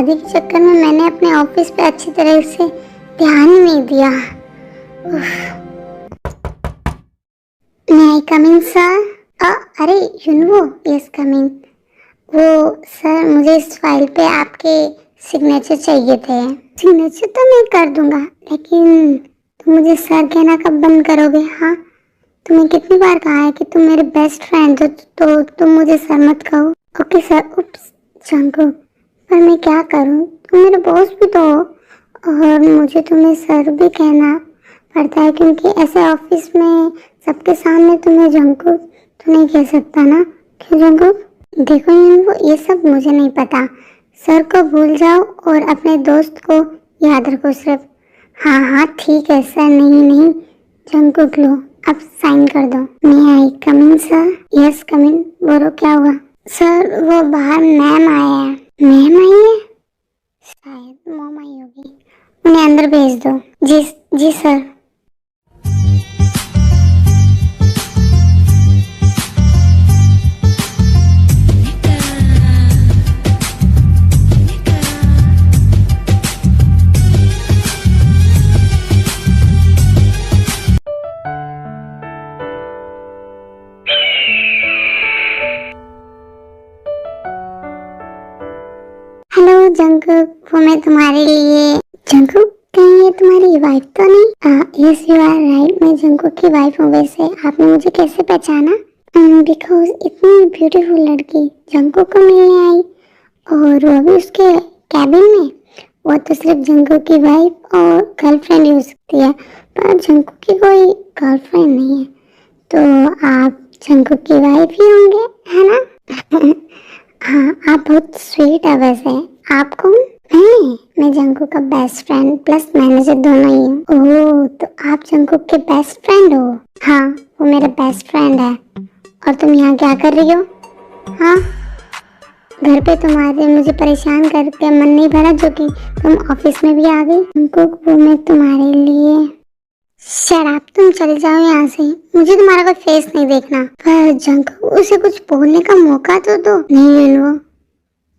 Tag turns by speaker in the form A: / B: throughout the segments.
A: शादी के चक्कर में मैंने अपने ऑफिस पे अच्छी तरह से ध्यान ही नहीं दिया। मैं कमिंग सर? अरे युनवो, यस कमिंग। वो सर, मुझे इस फाइल पे आपके सिग्नेचर चाहिए थे। सिग्नेचर तो मैं कर दूंगा, लेकिन तुम मुझे सर कहना कब बंद करोगे? हाँ, तुम्हें कितनी बार कहा है कि तुम मेरे बेस्ट फ्रेंड हो, तो तुम मुझे सर मत कहो। Okay sir. उप्स जंकुक, पर मैं क्या करूं, तुम मेरे बॉस भी तो हो और मुझे तुम्हें सर भी कहना पड़ता है, क्योंकि ऐसे ऑफिस में सबके सामने तुम्हें जंकुक तो नहीं कह सकता ना। क्यों जंकुक? देखो ये सब मुझे नहीं पता। सर को भूल जाओ और अपने दोस्त को याद रखो सिर्फ। हाँ हाँ ठीक है सर। नहीं जंकुक, लो अब साइन कर दो। मे आई कम इन सर? यस कम इन। बोलो क्या हुआ? सर वो बाहर मैम आए हैं। मैम आई है? शायद मॉम आई होगी। उन्हें अंदर भेज दो। जी सर। हेलो जंकुक, वो मैं तुम्हारे लिए। जंकुक, कहीं ये तुम्हारी वाइफ तो नहीं? यस यू आर राइट, मैं जंकुक की वाइफ हूँ। वैसे आपने मुझे कैसे पहचाना? बिकॉज इतनी ब्यूटीफुल लड़की जंकुक को मिलने आई और वो भी उसके कैबिन में। वो तो सिर्फ जंकुक की वाइफ और गर्लफ्रेंड ही हो सकती है, पर जंकुक की कोई गर्लफ्रेंड नहीं है, तो आप जंकुक की वाइफ ही होंगे, है ना? हाँ, आप बहुत स्वीट है। वैसे आप कौन? मैं जंकुक का बेस्ट फ्रेंड प्लस मैनेजर दोनों ही हूँ। ओह, तो आप जंकुक के बेस्ट फ्रेंड हो? हाँ, वो मेरा बेस्ट फ्रेंड है। और तुम यहाँ क्या कर रही हो? हाँ, घर पे तुम्हारे मुझे परेशान करके मन नहीं भरा, जो कि तुम ऑफिस में भी आ गई। जंकुक, वो मैं तुम्हारे लिए। शराब, तुम चले जाओ यहाँ से, मुझे तुम्हारा कोई फेस नहीं देखना। पर जंकुक, उसे कुछ बोलने का मौका तो दो। नहीं युनवो,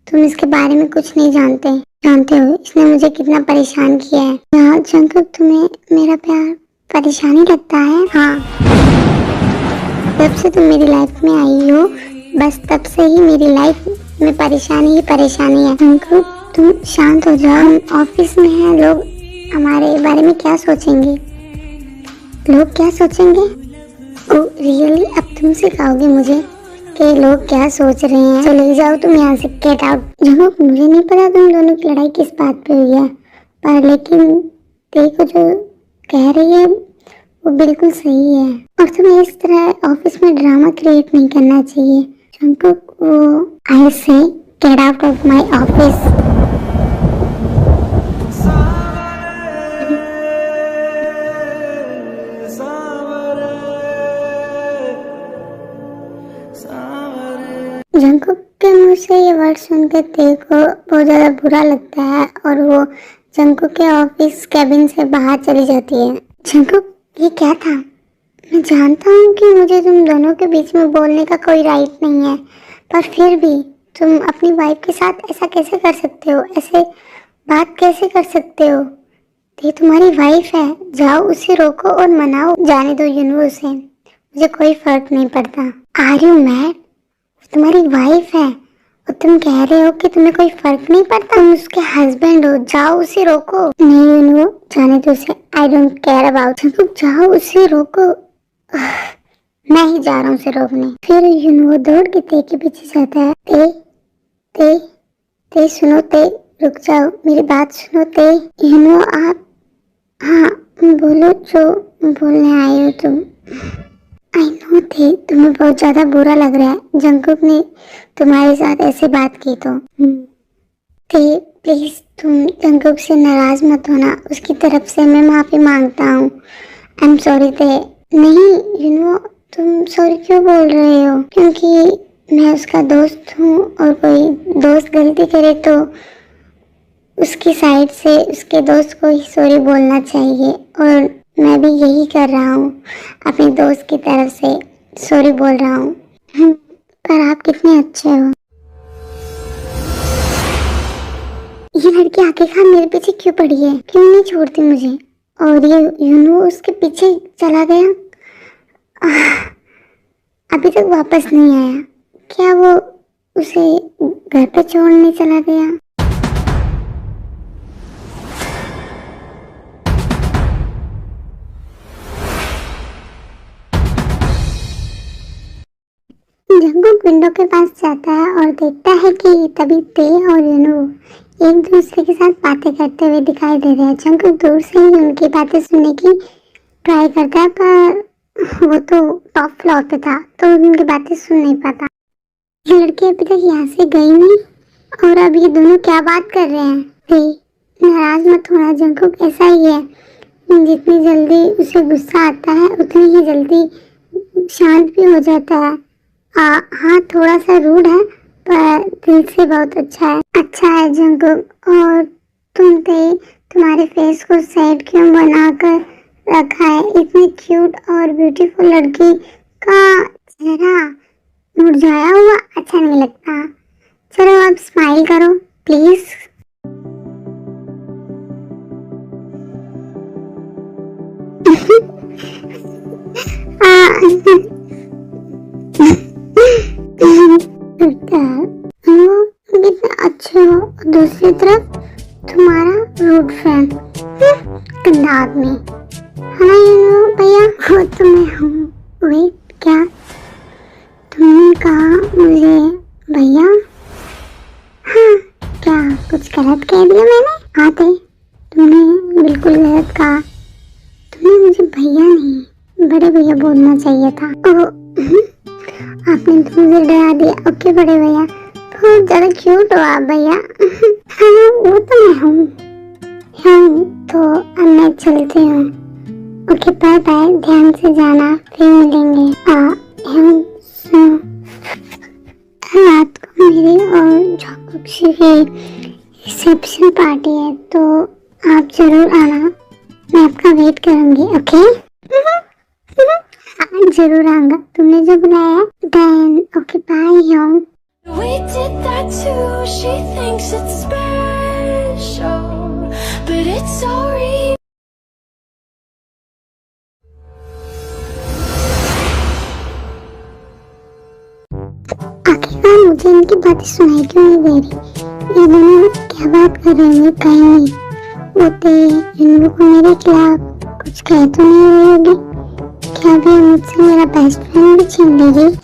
A: तुम इसके बारे में कुछ नहीं जानते हो इसने मुझे कितना परेशान किया है। यहाँ जंकुक, तुम्हें मेरा प्यार परेशानी लगता है? हाँ, जब से तुम मेरी लाइफ में आई हो, बस तब से ही मेरी लाइफ में परेशानी ही परेशानी है। जंकुक, तुम शांत हो जाओ। हम ऑफिस में हैं, लोग हमारे बारे में क्या सोचेंगे? लोग क्या सोचेंगे? Oh really? अब तुम सिखाओगे मुझे कि लोग क्या सोच रहे हैं? चले जाओ तुम यहाँ से, गेट आउट। जंकुक, मुझे नहीं पता तुम दोनों की लड़ाई किस बात पे हुई है, पर लेकिन देखो जो कह रही है वो बिल्कुल सही है, और तुम्हें इस तरह ऑफिस में ड्रामा क्रिएट नहीं करना चाहिए। जंकुक, वो आई से get out of my office. Jungkook के मुंह से ये वर्ड सुनकर तेरे को बहुत ज्यादा बुरा लगता है और वो जंकुक के ऑफिस कैबिन से बाहर चली जाती है। जंकुक, ये क्या था? मैं जानता हूँ कि मुझे तुम दोनों के बीच में बोलने का कोई राइट नहीं है, पर फिर भी तुम अपनी वाइफ के साथ ऐसा कैसे कर सकते हो? ऐसे बात कैसे कर सकते हो? ये तुम्हारी वाइफ है, जाओ उसे रोको और मनाओ। जाने दो युनवो से, मुझे कोई फर्क नहीं पड़ता। Are you mad? तुम्हारी वाइफ है और तुम कह रहे हो कि तुम्हें कोई फर्क नहीं पड़ता? तुम उसके हस्बैंड हो, जाओ उसे रोको। नहीं युनवो, जाने दो उसे। I don't care about. जाओ उसे रोको। मैं ही जा रहा हूँ उसे रोकने। फिर युनवो दौड़ के ते के पीछे जाता है। ते सुनो, ते रुक जाओ, मेरी बात सुनो। ते युनवो, आप? हाँ बोलो, जो बोलने आई हो तुम। आई नो थे, तुम्हें बहुत ज्यादा बुरा लग रहा है जंकुक ने तुम्हारे साथ ऐसे बात की तो। थे प्लीज तुम जंकुक से नाराज मत होना, उसकी तरफ से मैं माफी मांगता हूँ। आई एम सॉरी थे। नहीं युनवो, तुम सॉरी क्यों बोल रहे हो? क्योंकि मैं उसका दोस्त हूँ और कोई दोस्त गलती करे तो उसकी साइड से उसके दोस्त को ही सॉरी बोलना चाहिए, और मैं भी यही कर रहा हूँ, अपने दोस्त की तरफ से सॉरी बोल रहा हूँ। पर आप कितने अच्छे हो। ये लड़की आखिरकार मेरे पीछे क्यों पड़ी है, क्यों नहीं छोड़ती मुझे? और ये यूनू उसके पीछे चला गया, अभी तक वापस नहीं आया। क्या वो उसे घर पे छोड़ने चला गया? जंगकुक विंडो के पास जाता है और देखता है कि तभी ते और यूनू एक दूसरे के साथ बातें करते हुए दिखाई दे रहे हैं। जंगकुक दूर से ही उनकी बातें सुनने की ट्राई करता है, पर वो तो टॉप फ्लोर पे था तो उनकी बातें सुन नहीं पाता। ये लड़की अभी तक यहाँ से गई नहीं और अब ये दोनों क्या बात कर रहे हैं? नाराज मत होना जंगकुक, ऐसा ही है, जितनी जल्दी उसे गुस्सा आता है उतनी ही जल्दी शांत भी हो जाता है। हाँ, थोड़ा सा रूड है पर दिल से बहुत अच्छा है। अच्छा है जंगकुक, और तुम्हारे फेस को सैड क्यों बनाकर रखा है? इतनी क्यूट और ब्यूटीफुल लड़की का चेहरा मुरझाया हुआ अच्छा नहीं लगता। चलो अब स्माइल करो प्लीज। कितना अच्छे हो, दूसरी तरफ तुम्हारा रूड फ्रेंड गंदा आदमी है ना यूनू भैया? वो तो मैं हूँ। वेट, क्या तुमने कहा मुझे भैया? हाँ, क्या कुछ गलत कह दिया मैंने? हाँ ते, तुमने बिल्कुल गलत कहा। तुमने मुझे भैया नहीं बड़े भैया बोलना चाहिए था। आपने तो मुझे डरा दिया। ओके बड़े भैया, बहुत ज्यादा क्यूट हो आप भैया। हाँ, वो तो मैं हूँ। तो अब मैं चलती हूँ। ओके बाय बाय, ध्यान से जाना, फिर मिलेंगे। रात को मेरे और जंगकुक की रिसेप्शन पार्टी है तो आप जरूर आना, मैं आपका वेट करूंगी। ओके? हाँ जरूर आऊंगा, तुमने जो बुलाया। देन ओके बाय योंग। We did that too, she thinks it's special, but it's so real. आखिरकार मुझे इनकी बातें सुनाई क्यों नहीं दे रही? ये दोनों क्या बात कर रहे हैं? कहीं नहीं होते इन को मेरे खिलाफ कुछ कह तो नहीं रही होगी? क्या भी मुझसे मेरा बेस्ट फ्रेंड भी छीन लेगी?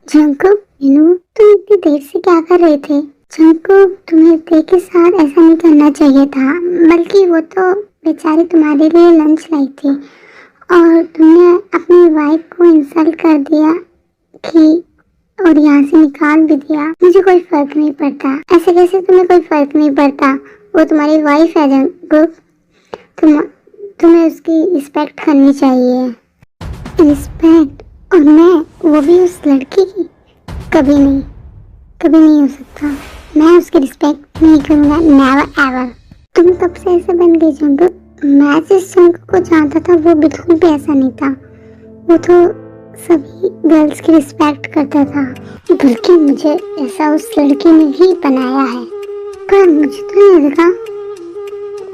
A: जंगकुक, यूनू, तुम इतनी देर से क्या कर रहे थे? जंगकुक, तुम्हें ते के साथ ऐसा नहीं करना चाहिए था, बल्कि वो तो बेचारी तुम्हारे लिए लंच लाई थी और तुमने अपनी वाइफ को इंसल्ट कर दिया कि और यहाँ से निकाल भी दिया। मुझे कोई फर्क नहीं पड़ता। ऐसे कैसे तुम्हें कोई फर्क नहीं पड़ता? वो तुम्हारी वाइफ है जंगकुक, तुम्हें उसकी रिस्पेक्ट करनी चाहिए। रिस्पेक्ट? और मैं, वो भी उस लड़की की? कभी नहीं हो सकता। मैं उसकी रिस्पेक्ट नहीं करूँगा, नेवर एवर। तुम कब से ऐसे बन गई जंगकुक? मैं जिस जंगकुक को जानता था वो बिल्कुल भी ऐसा नहीं था। वो तो सभी गर्ल्स की रिस्पेक्ट करता था, बल्कि मुझे ऐसा उस लड़की ने ही बनाया है। पर मुझे तो नहीं लगा,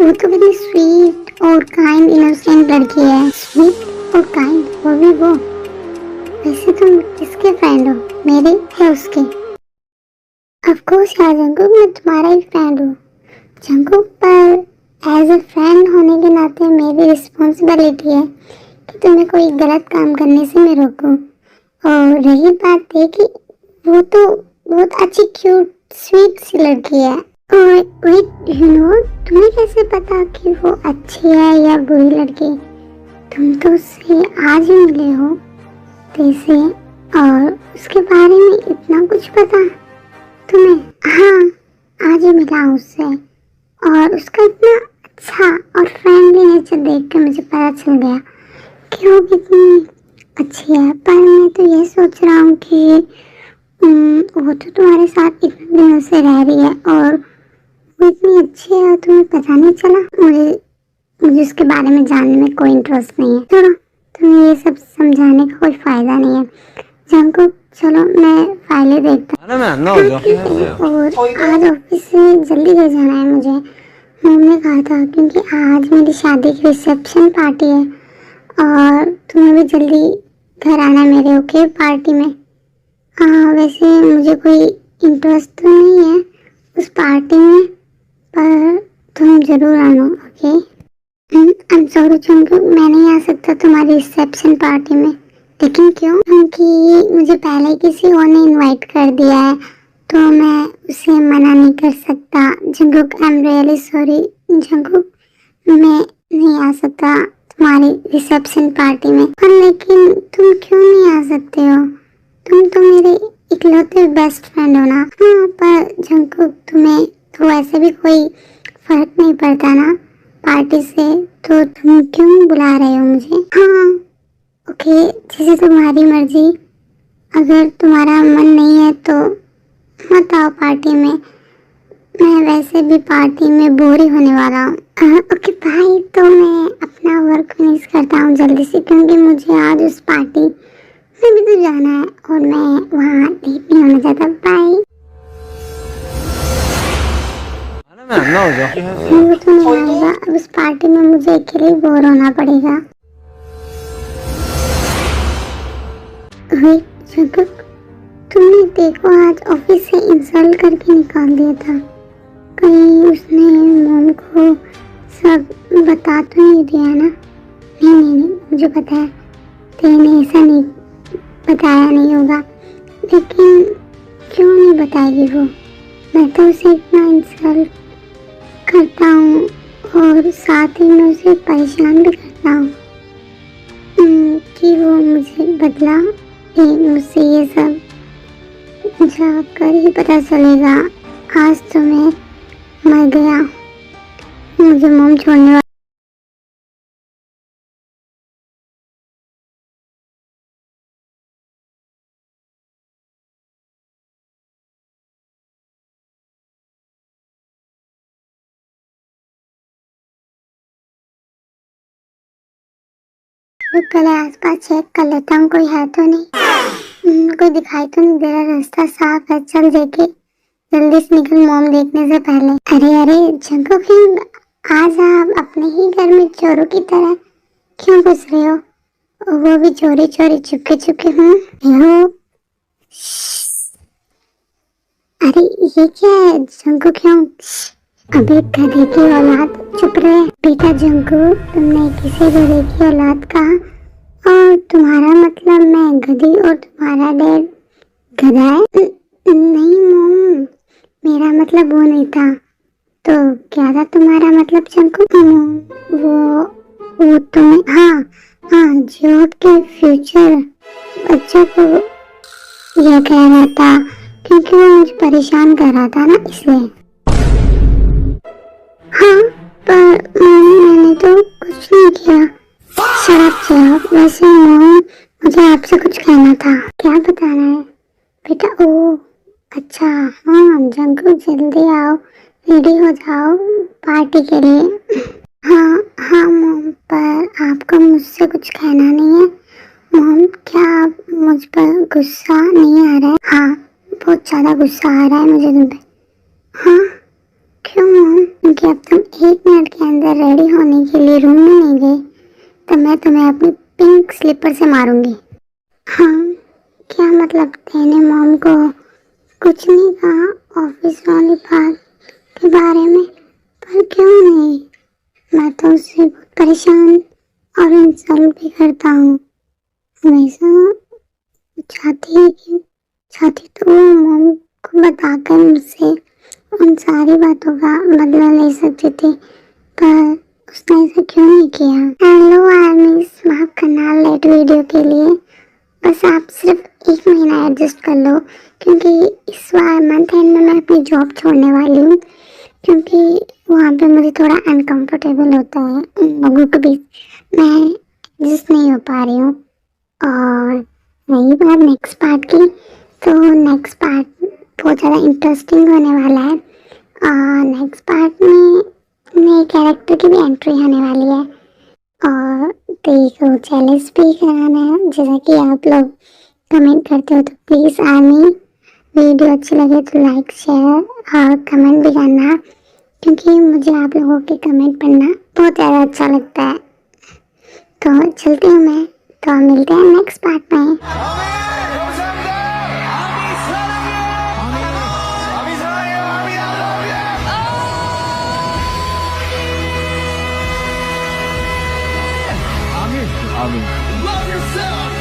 A: वो तो कितनी स्वीट और काइंड इनोसेंट लड़की है। स्वीट और काइंड, वो भी वो। वैसे तुम किसके फ्रेंड हो? मेरे है उसके? ऑफ कोर्स यार जंगकुक, मैं तुम्हारा ही फ्रेंड हूँ जंगकुक, पर एज अ फ्रेंड होने के नाते मेरी रिस्पॉन्सिबिलिटी है कि तुम्हें कोई गलत काम करने से मैं रोकूं। और रही बात है कि वो तो बहुत अच्छी क्यूट स्वीट सी लड़की है। और वेट यूनू, तुम्हें कैसे पता कि वो अच्छी है या बुरी लड़की? तुम तो उससे आज ही मिले हो जैसे, और उसके बारे में इतना कुछ पता तुम्हें? हाँ, आज ही मिला उससे और उसका इतना अच्छा और फ्रेंडली नेचर देखकर मुझे पता चल गया कि वो कितनी अच्छी है। पर मैं तो ये सोच रहा हूँ कि वो तो तुम्हारे साथ इतने दिनों से रह रही है और वो इतनी अच्छी है और तुम्हें पता नहीं चला। मुझे उसके बारे में जानने में कोई इंटरेस्ट नहीं है। चलो, तुम्हें ये सब समझाने का कोई फायदा नहीं है। जंगकुक, चलो मैं फाइलें देखता हूँ। और आज ऑफिस से जल्दी घर जाना है मुझे। मम्मी ने कहा था क्योंकि आज मेरी शादी की रिसेप्शन पार्टी है और तुम्हें भी जल्दी घर आना है मेरे ओके पार्टी में। हाँ वैसे मुझे कोई इंटरेस्ट तो नहीं है उस पार्टी में, पर तुम जरूर आना ओके। आई एम सॉरी चंकू, मैं नहीं आ सकता तुम्हारी रिसेप्शन पार्टी में। लेकिन क्यों? क्योंकि मुझे पहले किसी और ने इनवाइट कर दिया है तो मैं उसे मना नहीं कर सकता। Jungkook I am really sorry Jungkook, मैं नहीं आ सकता तुम्हारी रिसेप्शन पार्टी में। पर लेकिन तुम क्यों नहीं आ सकते हो? तुम तो मेरे इकलौते बेस्ट फ्रेंड हो ना। हाँ पर जंगकुक तुम्हें तो ऐसे भी कोई फर्क नहीं पड़ता ना पार्टी से, तो तुम क्यों बुला रहे हो मुझे? हाँ ओके जैसे तुम्हारी मर्जी, अगर तुम्हारा मन नहीं है तो मत आओ पार्टी में। मैं वैसे भी पार्टी में बोर ही होने वाला हूँ। ओके भाई, तो मैं अपना वर्क फिनिश करता हूँ जल्दी से क्योंकि मुझे आज उस पार्टी में भी तो जाना है और मैं वहाँ लेट नहीं होना चाहता। बाय। वो तो नहीं आएगा, अब उस पार्टी में मुझे अकेले बोर होना पड़ेगा। जंगकुक, तुमने देखो आज ऑफिस से इंसल्ट करके निकाल दिया था, कहीं उसने मॉम को सब बता तो नहीं दिया ना? नहीं, मुझे पता है तेने ऐसा नहीं बताया नहीं होगा, लेकिन क्यों नहीं बताएगी वो? मैं तो उसे इतना इंसल्ट करता हूँ और साथ ही मैं उसे परेशान भी करता हूँ कि वो मुझे बदला मुझसे ये सब जाकर ही पता चलेगा। आज तो मैं मर गया, मुझे मॉम छोड़ने वाला। कल आसपास चेक कर लेता हूँ कोई है तो नहीं। कोई दिखाई तो नहीं दे रहा, रास्ता साफ है, चल देखे जल्दी से निकल मॉम देखने से पहले। अरे जंगकुक, आज आप अपने ही घर में चोरों की तरह क्यों घुस रहे हो? वो भी चोरी चोरी चुपके चुपके। अरे ये क्या है जंगकुक? क्यों? अबे गधे की औलाद, चुप रहे बेटा। जंगकुक, तुमने किसी गधे की औलाद कहा और तुम्हारा मतलब मैं गधी और तुम्हारा डैड गधा है? नहीं मॉम, मेरा मतलब वो नहीं था। तो क्या था तुम्हारा मतलब जंगकुक? वो तुम्हें हाँ जॉब के फ्यूचर बच्चों को यह कह रहा था क्योंकि वो मुझे परेशान कर रहा था ना, इसलिए। हाँ पर मैंने तो कुछ नहीं किया। शराब वैसे मुझे आपसे कुछ कहना था। क्या बताना है बेटा? ओ अच्छा, हाँ जंगकुक जल्दी आओ, रेडी हो जाओ पार्टी के लिए। हाँ मॉम, पर आपको मुझसे कुछ कहना नहीं है? मॉम क्या आप मुझ पर गुस्सा नहीं आ रहा है? हाँ बहुत ज्यादा गुस्सा आ रहा है मुझे तुम पे। हाँ क्यों मॉम? क्योंकि अब तुम 1 मिनट के अंदर रेडी होने के लिए रूम में नहीं गए तो मैं तुम्हें अपनी पिंक स्लीपर से मारूंगी। हाँ क्या मतलब? तेने मॉम को कुछ नहीं कहा ऑफिस वाली बात के बारे में? पर क्यों नहीं, मैं तो उससे बहुत परेशान और इंसल्ट भी करता हूँ हमेशा। चाहती तो वो मॉम को बताकर मुझसे उन सारी बातों का बदला ले सकती थी, पर उसने ऐसा क्यों नहीं किया? हेलो आर्मीज, माफ करना लेट वीडियो के लिए। बस आप सिर्फ 1 महीना एडजस्ट कर लो क्योंकि इस बार मंथ एंड में मैं अपनी जॉब छोड़ने वाली हूँ क्योंकि वहाँ पे मुझे थोड़ा अनकंफर्टेबल होता है उन लोगों के बीच, मैं एडजस्ट नहीं हो पा रही हूँ। और रही बात नेक्स्ट पार्ट की, तो नेक्स्ट पार्ट बहुत ज़्यादा इंटरेस्टिंग होने वाला है। नेक्स्ट पार्ट में नए कैरेक्टर की भी एंट्री होने वाली है और देखो चैलेंज भी कराना है जैसा कि आप लोग कमेंट करते हो तो प्लीज़ आर्मी वीडियो अच्छी लगे तो लाइक शेयर और कमेंट भी करना, क्योंकि मुझे आप लोगों के कमेंट पढ़ना बहुत ज़्यादा अच्छा लगता है। तो चलती हूँ मैं, तो मिलते हैं नेक्स्ट पार्ट में।
B: Love yourself.